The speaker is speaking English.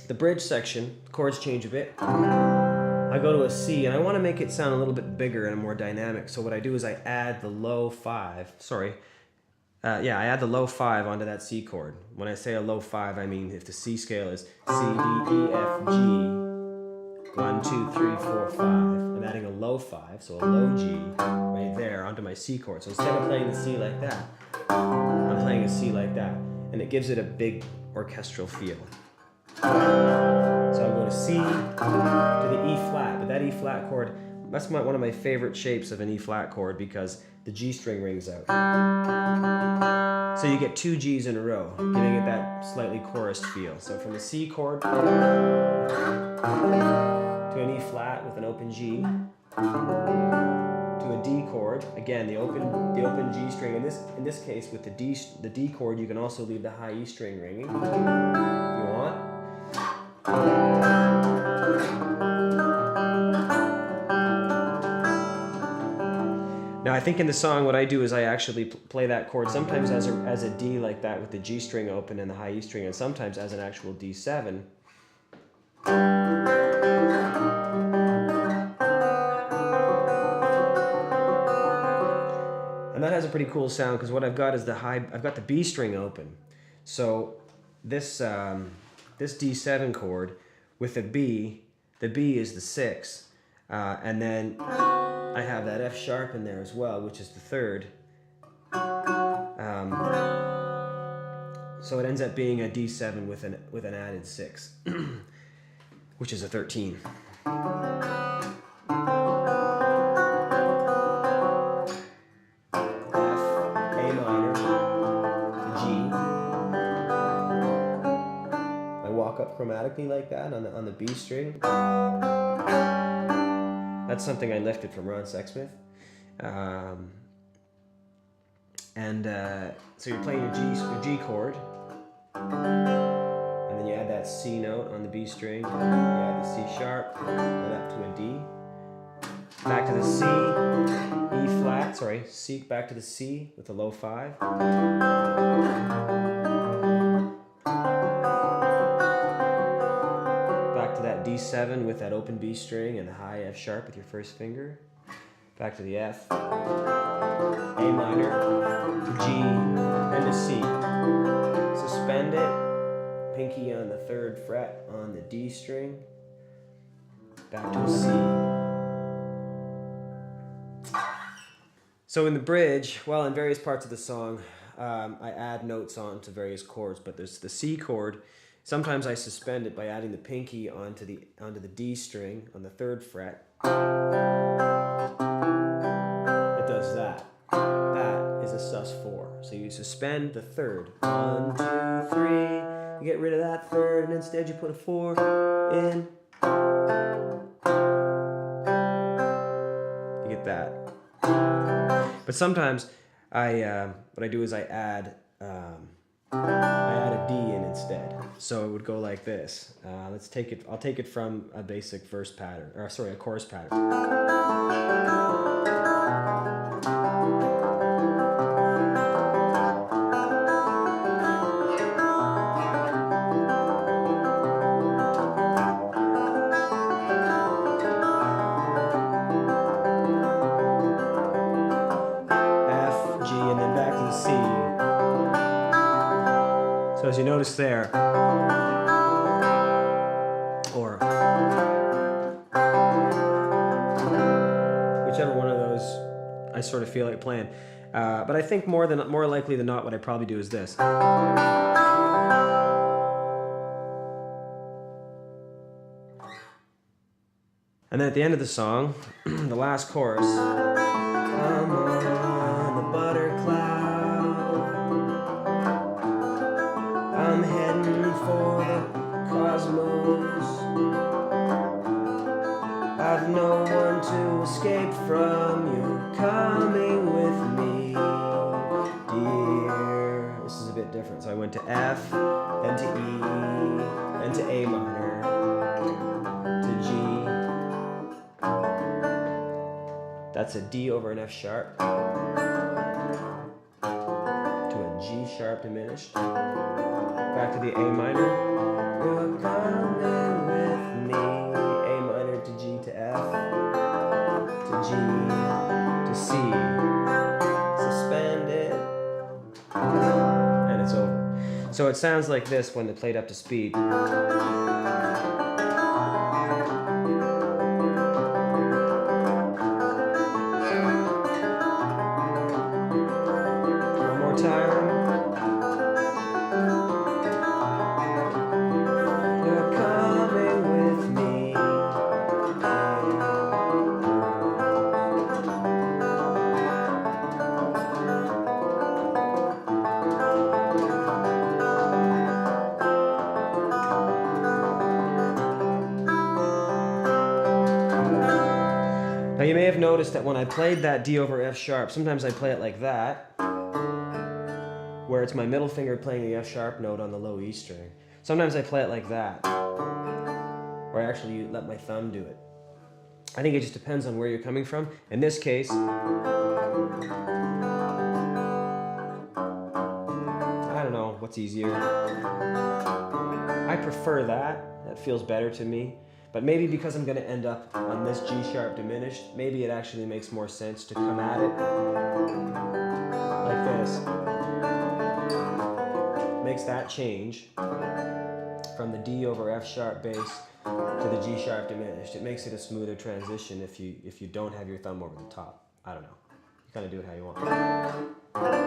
the bridge section, the chords change a bit. I go to a C, and I want to make it sound a little bit bigger and more dynamic. So what I do is I add the low 5. I add the low 5 onto that C chord. When I say a low 5, I mean if the C scale is C, D, E, F, G, 1, 2, 3, 4, 5. I'm adding a low 5, so a low G right there onto my C chord. So instead of playing the C like that, I'm playing a C like that, and it gives it a big orchestral feel. So I go to C to the E flat, but that E flat chord, that's one of my favorite shapes of an E flat chord because the G string rings out. So you get 2 G's in a row, giving it that slightly chorused feel. So from the C chord to an E flat with an open G, to a D chord, again the open G string. In this case, with the D chord, you can also leave the high E string ringing if you want. Now I think in the song what I do is I actually play that chord sometimes as a D like that with the G string open and the high E string, and sometimes as an actual D7. And that has a pretty cool sound because what I've got is I've got the B string open. So this D7 chord with the B is the 6, and then I have that F sharp in there as well, which is the 3rd. So it ends up being a D7 with an added 6, which is a 13. F, A minor, G. I walk up chromatically like that on the B string. That's something I lifted from Ron Sexsmith. So you're playing your G chord, and then you add that C note on the B string, you add the C sharp, then up to a D, back to the C, E flat, C, back to the C with the low 5. Back to that D7 with that open B string and the high F sharp with your first finger. Back to the F, A minor, G, and a C. Suspend it, pinky on the 3rd fret on the D string, back to a C. So in the bridge, well, in various parts of the song, I add notes on to various chords, but there's the C chord. Sometimes I suspend it by adding the pinky onto the D string on the 3rd fret. It does that. That is a sus4. So you suspend the 3rd. 1, 2, 3. You get rid of that 3rd, and instead you put a 4 in. You get that. But sometimes what I do is I add a D in instead. So it would go like this. I'll take it from a basic verse pattern, or sorry, a chorus pattern. So as you notice there, or whichever one of those I sort of feel like playing. But I think more likely than not, what I probably do is this. And then at the end of the song, the last chorus, I'm on the Buttercloud, I'm heading for the cosmos, I've no one to escape from, you're coming with me, dear. This is a bit different, so I went to F, then to E, then to A minor, to G. That's a D over an F sharp, to a G sharp diminished, back to the A minor, you're coming So it sounds like this when played up to speed. One more time. You're coming with me. Now you may have noticed that when I played that D over F sharp, sometimes I play it like that, where it's my middle finger playing the F sharp note on the low E string. Sometimes I play it like that, where I actually let my thumb do it. I think it just depends on where you're coming from. In this case, I don't know what's easier. I prefer that. That feels better to me. But maybe because I'm going to end up on this G sharp diminished, maybe it actually makes more sense to come at it like this. Makes that change from the D over F sharp bass to the G sharp diminished. It makes it a smoother transition if you don't have your thumb over the top. I don't know. You kind of do it how you want.